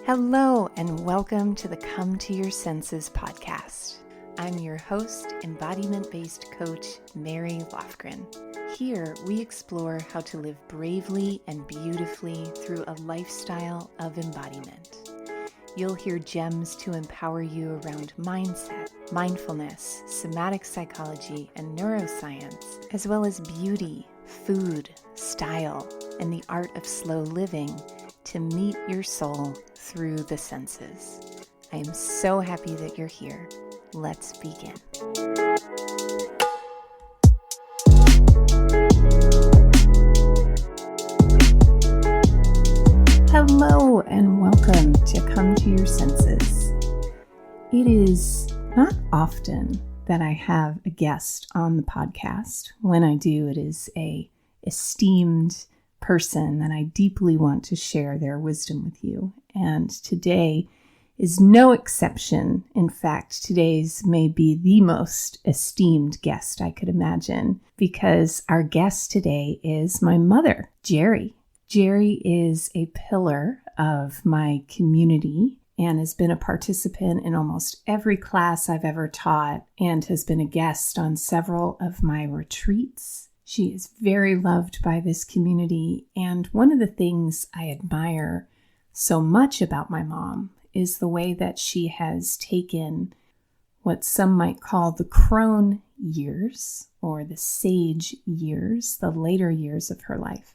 Hello, and welcome to the Come to Your Senses podcast. I'm your host, embodiment-based coach, Mary Lofgren. Here, we explore how to live bravely and beautifully through a lifestyle of embodiment. You'll hear gems to empower you around mindset, mindfulness, somatic psychology, and neuroscience, as well as beauty, food, style, and the art of slow living to meet your soul through the senses. I am so happy that you're here. Let's begin. Hello and welcome to Come to Your Senses. It is not often that I have a guest on the podcast. When I do, it is an esteemed person that I deeply want to share their wisdom with you. And today is no exception. In fact, today's may be the most esteemed guest I could imagine, because our guest today is my mother, Jerry. Jerry is a pillar of my community and has been a participant in almost every class I've ever taught and has been a guest on several of my retreats. She is very loved by this community, and one of the things I admire so much about my mom is the way that she has taken what some might call the Crone years, or the sage years, the later years of her life,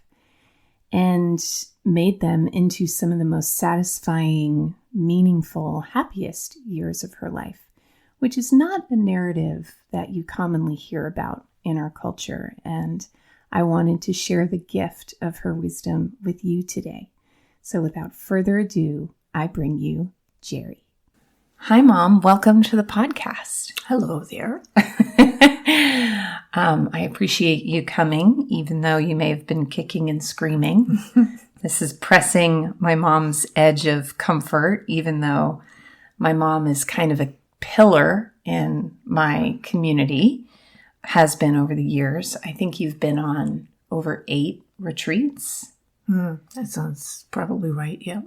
and made them into some of the most satisfying, meaningful, happiest years of her life, which is not a narrative that you commonly hear about in our culture. And I wanted to share the gift of her wisdom with you today. So without further ado, I bring you Jerry. Hi, Mom. Welcome to the podcast. Hello there. I appreciate you coming, even though you may have been kicking and screaming. This is pressing my mom's edge of comfort, even though my mom is kind of a pillar in my community, has been over the years. I think you've been on over 8 retreats. That sounds probably right, yeah.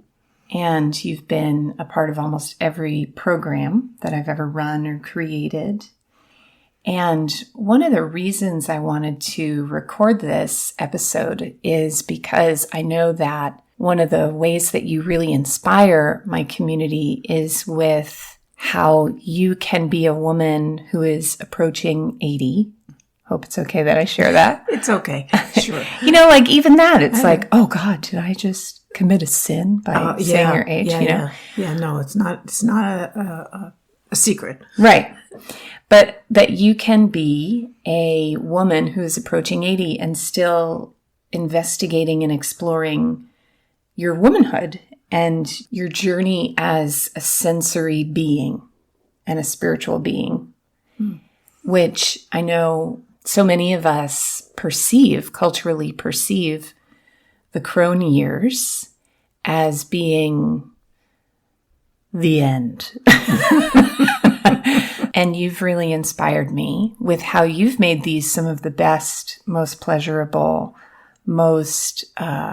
And you've been a part of almost every program that I've ever run or created. And one of the reasons I wanted to record this episode is because I know that one of the ways that you really inspire my community is with how you can be a woman who is approaching 80. Hope it's okay that I share that. It's okay. Sure. Like even that, it's like, oh God, did I just commit a sin by saying your age? Yeah, no, it's not a secret. Right. But that you can be a woman who is approaching 80 and still investigating and exploring your womanhood and your journey as a sensory being and a spiritual being, which I know so many of us culturally perceive the Crone years as being the end. And you've really inspired me with how you've made these some of the best, most pleasurable, most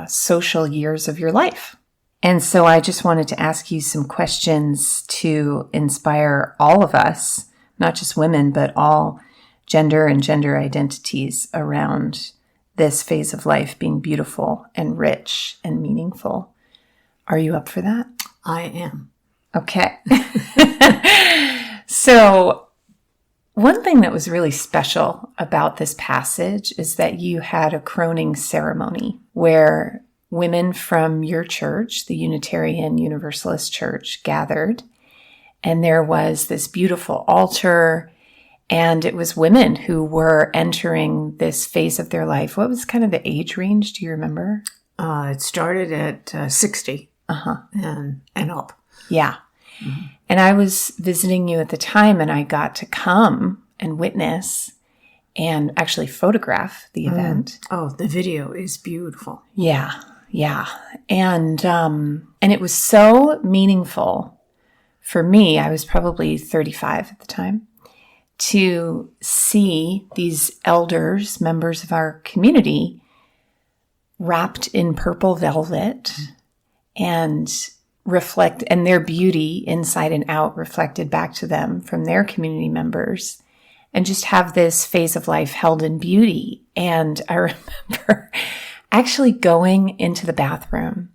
social years of your life. And so I just wanted to ask you some questions to inspire all of us, not just women, but all gender and gender identities around this phase of life being beautiful and rich and meaningful. Are you up for that? I am. Okay. So one thing that was really special about this passage is that you had a croning ceremony where women from your church, the Unitarian Universalist Church, gathered, and there was this beautiful altar, and it was women who were entering this phase of their life. What was kind of the age range? Do you remember? It started at 60 and up. Yeah. Mm-hmm. And I was visiting you at the time, and I got to come and witness and actually photograph the event. Oh, the video is beautiful. Yeah. And it was so meaningful for me. I was probably 35 at the time, to see these elders, members of our community, wrapped in purple velvet and reflect, and their beauty inside and out reflected back to them from their community members, and just have this phase of life held in beauty. And I remember actually going into the bathroom,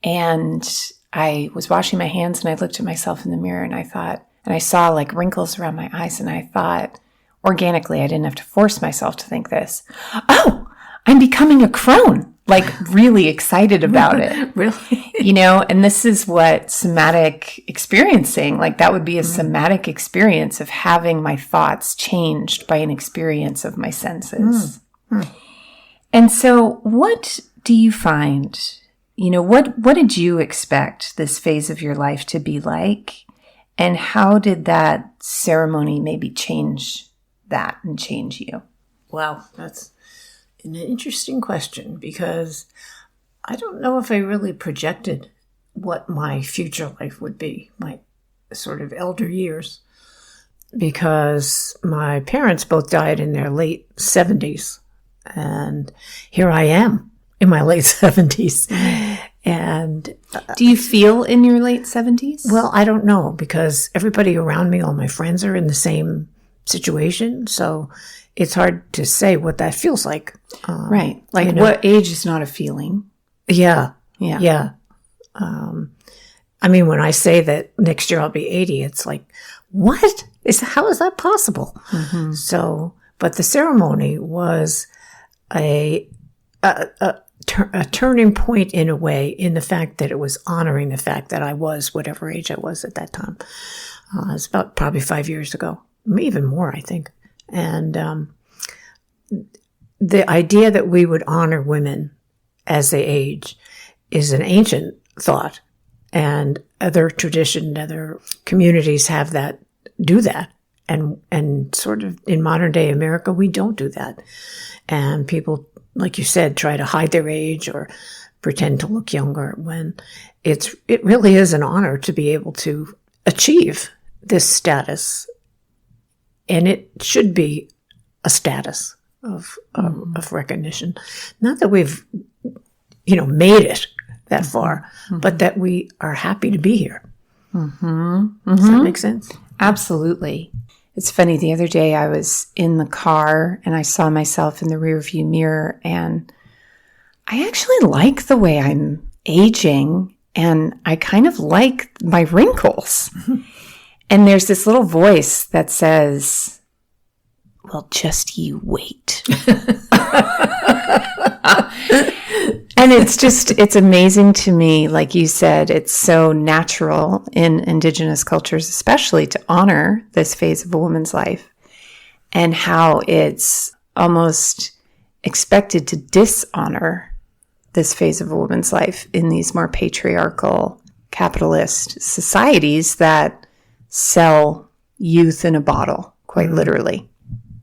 and I was washing my hands, and I looked at myself in the mirror, and I thought, and I saw like wrinkles around my eyes, and I thought, organically, I didn't have to force myself to think this, oh, I'm becoming a crone, like really excited about it. Really? And this is what somatic experiencing, like that would be a somatic experience of having my thoughts changed by an experience of my senses. And so what do you find, what did you expect this phase of your life to be like? And how did that ceremony maybe change that and change you? Wow, that's an interesting question, because I don't know if I really projected what my future life would be, my sort of elder years, because my parents both died in their late 70s, and here I am in my late 70s. And do you feel in your late 70s? Well, I don't know, because everybody around me, all my friends, are in the same situation, so it's hard to say what that feels like. Right. Like what age is not a feeling? Yeah. I mean, when I say that next year I'll be 80, it's like, what? How is that possible? Mm-hmm. So, but the ceremony was a turning point in a way, in the fact that it was honoring the fact that I was whatever age I was at that time. It's about probably 5 years ago, even more, I think. And the idea that we would honor women as they age is an ancient thought, and other tradition, other communities have that, do that. And sort of in modern day America, we don't do that. And people, like you said, try to hide their age or pretend to look younger, when it really is an honor to be able to achieve this status. And it should be a status of recognition. Not that we've, made it that far, but that we are happy to be here. Does that make sense? Absolutely. It's funny. The other day I was in the car and I saw myself in the rearview mirror, and I actually like the way I'm aging, and I kind of like my wrinkles. And there's this little voice that says, well, just you wait. And it's amazing to me, like you said, it's so natural in Indigenous cultures, especially, to honor this phase of a woman's life, and how it's almost expected to dishonor this phase of a woman's life in these more patriarchal, capitalist societies that sell youth in a bottle, quite literally.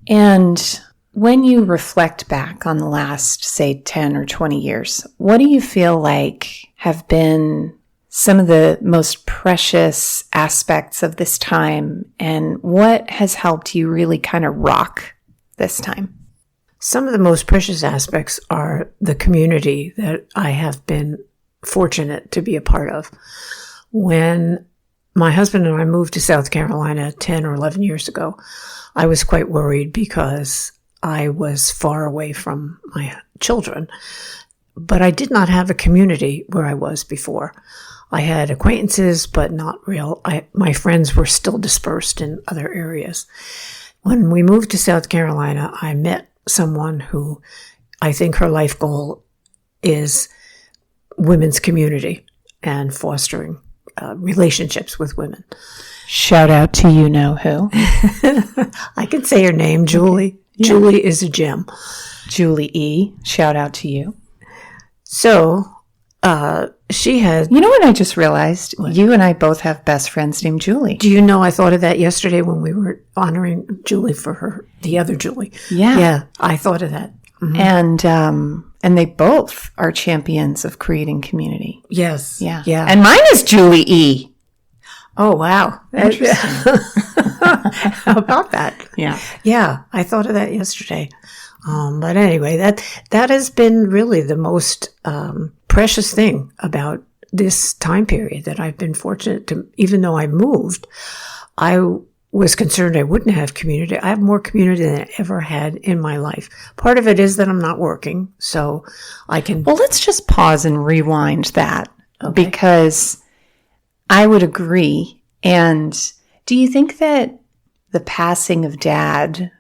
And when you reflect back on the last, say, 10 or 20 years, what do you feel like have been some of the most precious aspects of this time, and what has helped you really kind of rock this time? Some of the most precious aspects are the community that I have been fortunate to be a part of. When my husband and I moved to South Carolina 10 or 11 years ago, I was quite worried because I was far away from my children, but I did not have a community where I was before. I had acquaintances, but not real. My friends were still dispersed in other areas. When we moved to South Carolina, I met someone who I think her life goal is women's community and fostering relationships with women. Shout out to you-know-who. I can say her name, Julie. Yeah. Julie is a gem. Julie E. Shout out to you. So, she has... You know what I just realized? What? You and I both have best friends named Julie. Do you know I thought of that yesterday when we were honoring Julie for the other Julie. Yeah. Yeah, I thought of that. Mm-hmm. And they both are champions of creating community. Yes. Yeah. Yeah. And mine is Julie E. Oh, wow. Interesting. How about that? Yeah. Yeah, I thought of that yesterday. But anyway, that has been really the most precious thing about this time period that I've been fortunate to, even though I moved, I was concerned I wouldn't have community. I have more community than I ever had in my life. Part of it is that I'm not working, so I can... Well, let's just pause and rewind that, because I would agree. And do you think that the passing of Dad,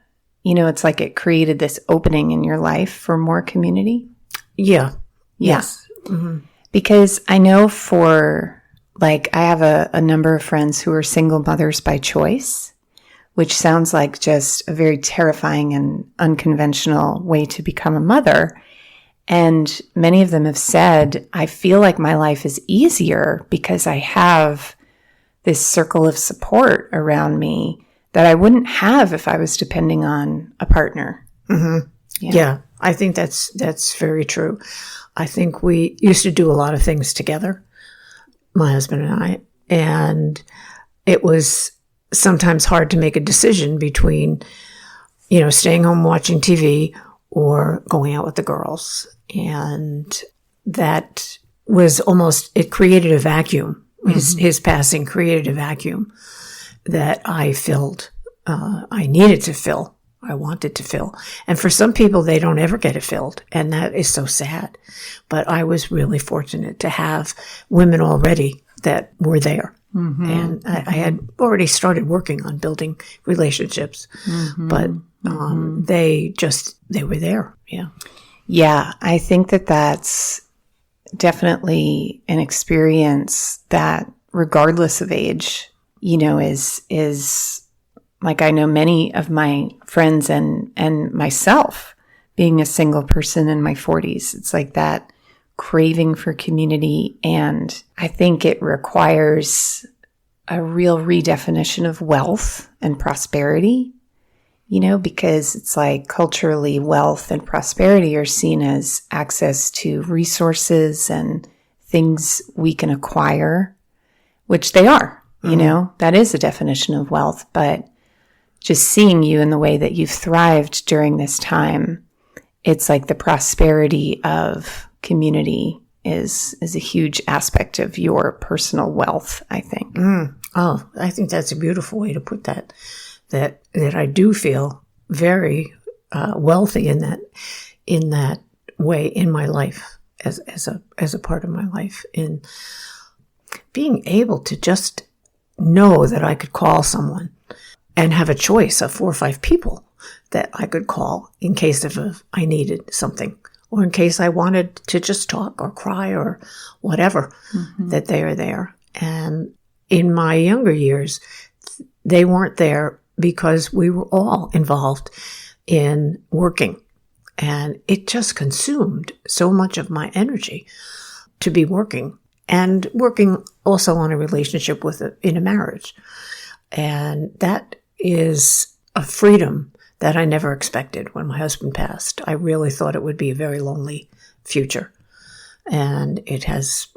it's like it created this opening in your life for more community? Yeah. Yeah. Yes. Mm-hmm. Because I know I have a number of friends who are single mothers by choice, which sounds like just a very terrifying and unconventional way to become a mother. And many of them have said, I feel like my life is easier because I have this circle of support around me that I wouldn't have if I was depending on a partner. Mm-hmm. Yeah, I think that's very true. I think we used to do a lot of things together, my husband and I, and it was sometimes hard to make a decision between, staying home watching TV or going out with the girls. And that was it created a vacuum. Mm-hmm. His passing created a vacuum that I filled. I needed to fill. I wanted to fill. And for some people, they don't ever get it filled. And that is so sad. But I was really fortunate to have women already that were there. Mm-hmm. And I had already started working on building relationships. Mm-hmm. But they were there. Yeah. Yeah. I think that that's definitely an experience that, regardless of age, is like, I know many of my friends and myself, being a single person in my 40s, it's like that craving for community. And I think it requires a real redefinition of wealth and prosperity, because it's like culturally wealth and prosperity are seen as access to resources and things we can acquire, which they are, that is a definition of wealth. But just seeing you in the way that you've thrived during this time, it's like the prosperity of community is a huge aspect of your personal wealth, I think. Oh, I think that's a beautiful way to put that. That I do feel very wealthy in that way in my life as a part of my life, in being able to just know that I could call someone and have a choice of 4 or 5 people that I could call in case I needed something, or in case I wanted to just talk or cry or whatever, that they are there. And in my younger years, they weren't there because we were all involved in working. And it just consumed so much of my energy to be working, and working also on a relationship in a marriage. And that is a freedom that I never expected when my husband passed. I really thought it would be a very lonely future. And it has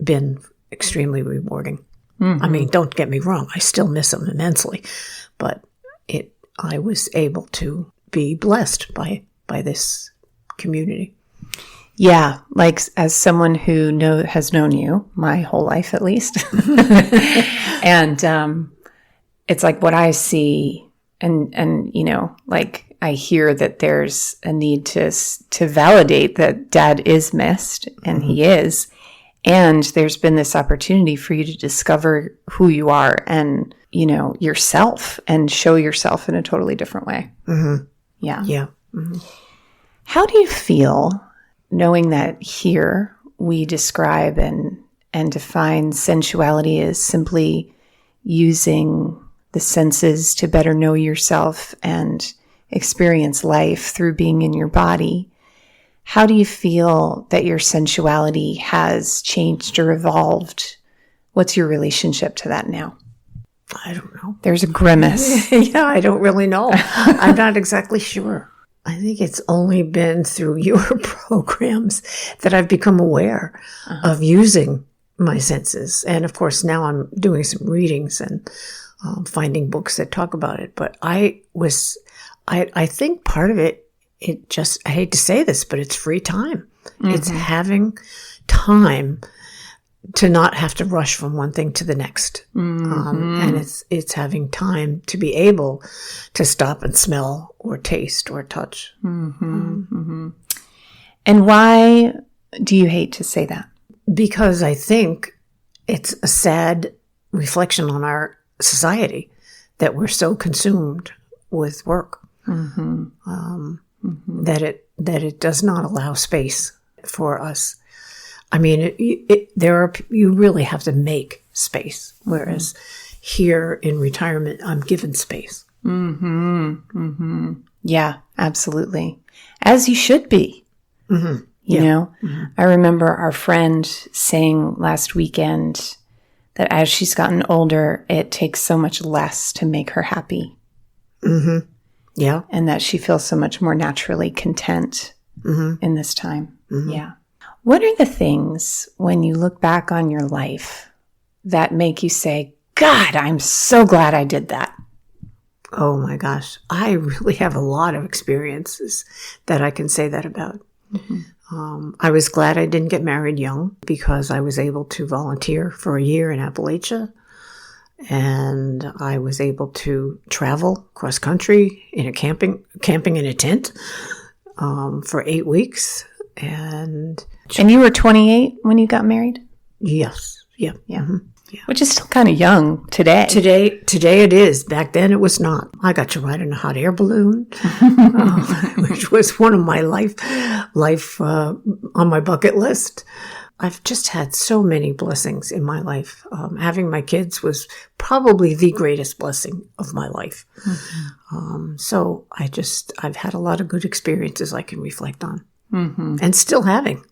been extremely rewarding. Mm-hmm. I mean, don't get me wrong, I still miss him immensely. But I was able to be blessed by this community. Yeah, like as someone who has known you my whole life at least. And it's like what I see, and like I hear that there's a need to validate that Dad is missed, and he is. And there's been this opportunity for you to discover who you are and, yourself, and show yourself in a totally different way. Mm-hmm. Yeah. Yeah. Mm-hmm. How do you feel knowing that here we describe and define sensuality as simply using the senses to better know yourself and experience life through being in your body? How do you feel that your sensuality has changed or evolved? What's your relationship to that now? I don't know. There's a grimace. Yeah, I don't really know. I'm not exactly sure. I think it's only been through your programs that I've become aware of using my senses. And of course, now I'm doing some readings and finding books that talk about it. But I think part of it, I hate to say this, but it's free time. Mm-hmm. It's having time to not have to rush from one thing to the next. Mm-hmm. And it's having time to be able to stop and smell or taste or touch. Mm-hmm. And why do you hate to say that? Because I think it's a sad reflection on our society that we're so consumed with work that it does not allow space for us. I mean, you really have to make space, whereas here in retirement, I'm given space. Yeah, absolutely. As you should be. You know, I remember our friend saying last weekend that as she's gotten older, it takes so much less to make her happy. Yeah. And that she feels so much more naturally content in this time. Yeah. What are the things when you look back on your life that make you say, God, I'm so glad I did that? Oh my gosh. I really have a lot of experiences that I can say that about. I was glad I didn't get married young because I was able to volunteer for a year in Appalachia. And I was able to travel cross country in camping in a tent for 8 weeks. And you were 28 when you got married? Yes. Yeah. Yeah. Which is still kind of young today. Today it is. Back then it was not. I got to ride in a hot air balloon, which was one of my life on my bucket list. I've just had so many blessings in my life. Having my kids was probably the greatest blessing of my life. So I've had a lot of good experiences I can reflect on and still having.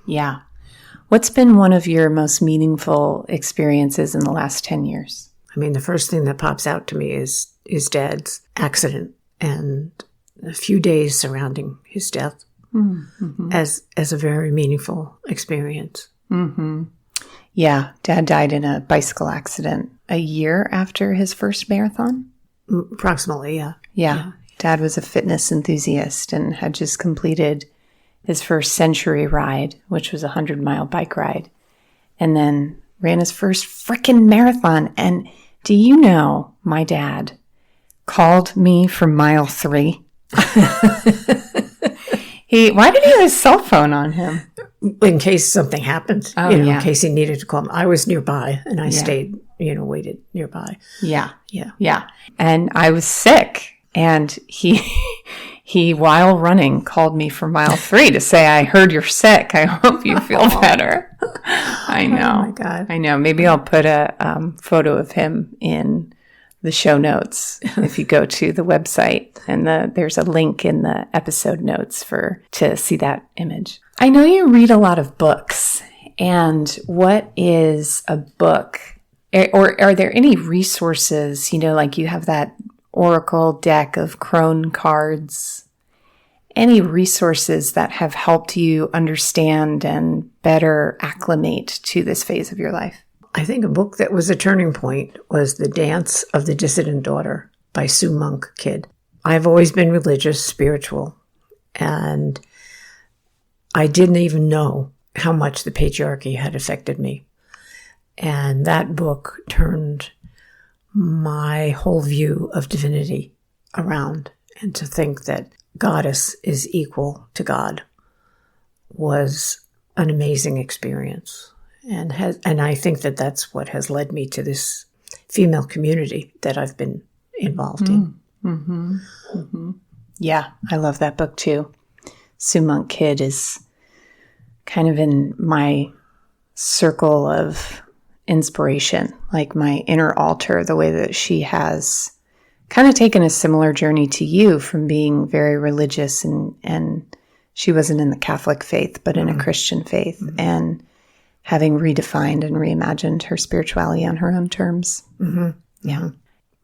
Yeah. What's been one of your most meaningful experiences in the last 10 years? I mean, the first thing that pops out to me is Dad's accident and a few days surrounding his death as a very meaningful experience. Yeah. Dad died in a bicycle accident a year after his first marathon? Approximately, yeah. Yeah. Dad was a fitness enthusiast and had just completed his first century ride, which was a 100-mile bike ride, and then ran his first frickin' marathon. And do you know my dad called me for mile 3? Why did he have his cell phone on him? In case something happened, in case he needed to call me. I was nearby and I stayed, waited nearby. Yeah. And I was sick, and he, while running, called me for mile 3 to say, I heard you're sick. I hope you feel better. I know. Oh, my God. I know. Maybe I'll put a photo of him in the show notes if you go to the website. And there's a link in the episode notes to see that image. I know you read a lot of books. And what is a book? Or are there any resources, like you have that Oracle deck of Crone cards, any resources that have helped you understand and better acclimate to this phase of your life? I think a book that was a turning point was The Dance of the Dissident Daughter by Sue Monk Kidd. I've always been religious, spiritual, and I didn't even know how much the patriarchy had affected me. And that book turned my whole view of divinity around, and to think that goddess is equal to God was an amazing experience, and I think that that's what has led me to this female community that I've been involved in. Yeah, I love that book too. Sue Monk Kidd is kind of in my circle of inspiration, like my inner altar, the way that she has kind of taken a similar journey to you from being very religious, and she wasn't in the Catholic faith, but in a Christian faith, and having redefined and reimagined her spirituality on her own terms. Yeah.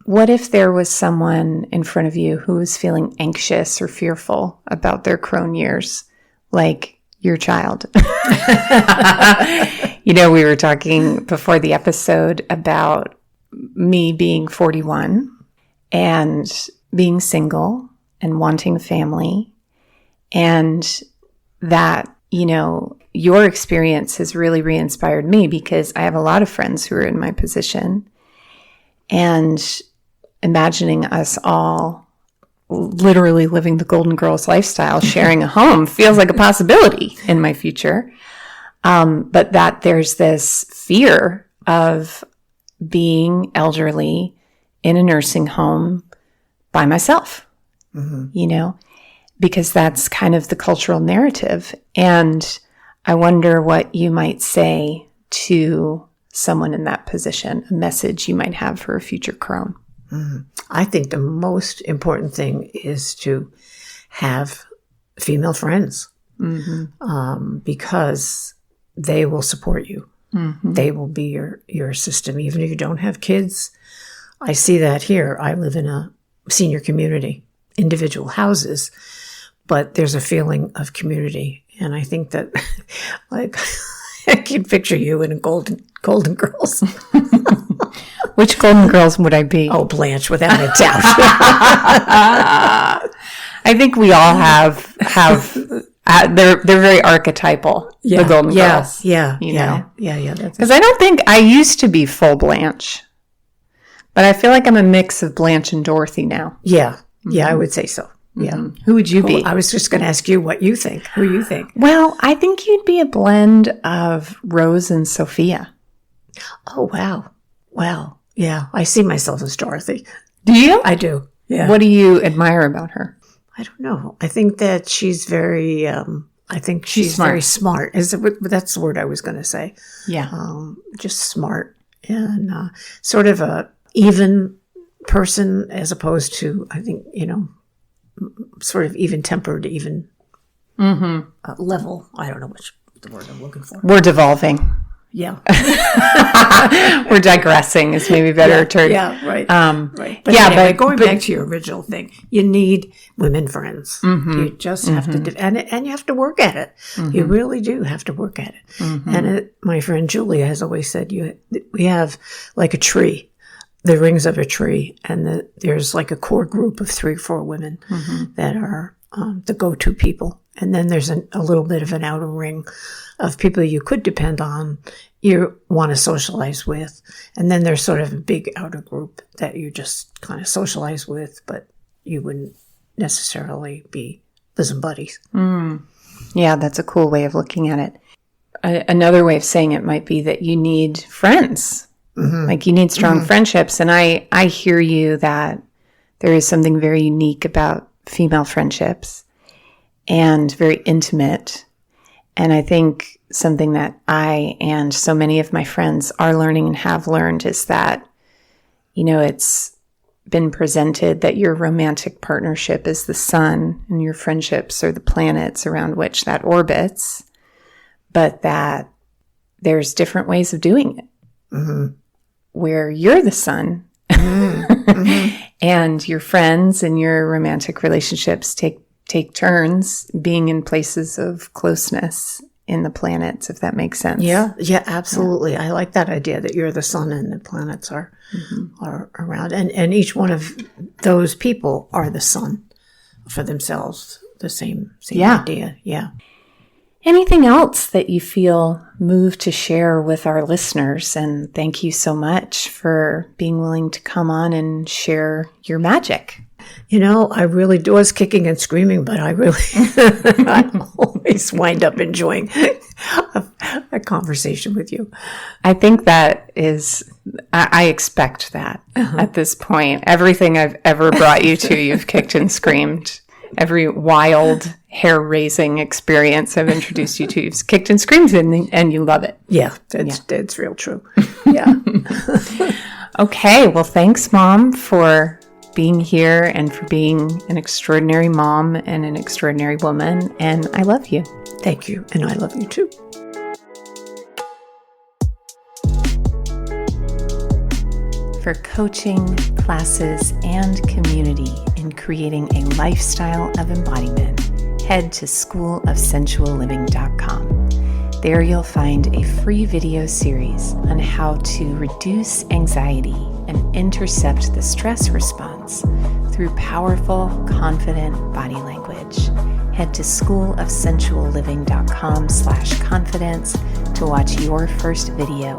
What if there was someone in front of you who was feeling anxious or fearful about their Crone years, like your child? We were talking before the episode about me being 41 and being single and wanting a family, and that, your experience has really re-inspired me, because I have a lot of friends who are in my position, and imagining us all literally living the Golden Girls lifestyle, sharing a home, feels like a possibility in my future. But that there's this fear of being elderly in a nursing home by myself, because that's kind of the cultural narrative. And I wonder what you might say to someone in that position, a message you might have for a future crone. I think the most important thing is to have female friends, because they will support you. They will be your system, even if you don't have kids. I see that here. I live in a senior community, individual houses, but there's a feeling of community. And I think that, like, I can picture you in a Golden Girls. Which Golden Girls would I be? Oh, Blanche, without a doubt. I think we all have they're very archetypal, the Golden Girls. Yeah. Because I don't think I used to be full Blanche, but I feel like I'm a mix of Blanche and Dorothy now. Yeah, I would say so. Yeah. Who would you be? I was just going to ask you what you think. Who you think? Well, I think you'd be a blend of Rose and Sophia. Oh, wow. Yeah, I see myself as Dorothy. Do you? I do. Yeah. What do you admire about her? I don't know. I think that she's very. She's smart. Very smart. That's the word I was going to say. Yeah. Just smart and sort of a even person, as opposed to, I think, sort of even tempered, even level. I don't know which the word I'm looking for. We're devolving. Yeah. We're digressing is maybe better term. Yeah, right. Right. But But going back to your original thing, you need women friends. You just have to, and you have to work at it. You really do have to work at it. And my friend Julia has always said, we have like a tree, the rings of a tree, and there's like a core group of 3 or 4 women that are the go-to people. And then there's a little bit of an outer ring of people you could depend on, you want to socialize with. And then there's sort of a big outer group that you just kind of socialize with, but you wouldn't necessarily be bosom buddies. Yeah, that's a cool way of looking at it. Another way of saying it might be that you need friends. Like you need strong friendships. And I hear you that there is something very unique about female friendships and very intimate. And I think something that I and so many of my friends are learning and have learned is that, it's been presented that your romantic partnership is the sun and your friendships are the planets around which that orbits, but that there's different ways of doing it. Where you're the sun and your friends and your romantic relationships take turns being in places of closeness in the planets, if that makes sense. Yeah, absolutely. Yeah. I like that idea that you're the sun and the planets are around. And each one of those people are the sun for themselves. The same idea. Yeah. Anything else that you feel moved to share with our listeners? And thank you so much for being willing to come on and share your magic. I really was kicking and screaming, but I always wind up enjoying a conversation with you. I think that is, I expect that at this point. Everything I've ever brought you to, you've kicked and screamed. Every wild, hair-raising experience I've introduced you to, you've kicked and screamed and you love it. Yeah, that's real true. Yeah. Okay, well, thanks, Mom, for being here and for being an extraordinary mom and an extraordinary woman. And I love you. Thank you. And I love you too. For coaching, classes, and community in creating a lifestyle of embodiment, head to schoolofsensualliving.com. There you'll find a free video series on how to reduce anxiety and intercept the stress response through powerful, confident body language. head to schoolofsensualliving.com/confidence to watch your first video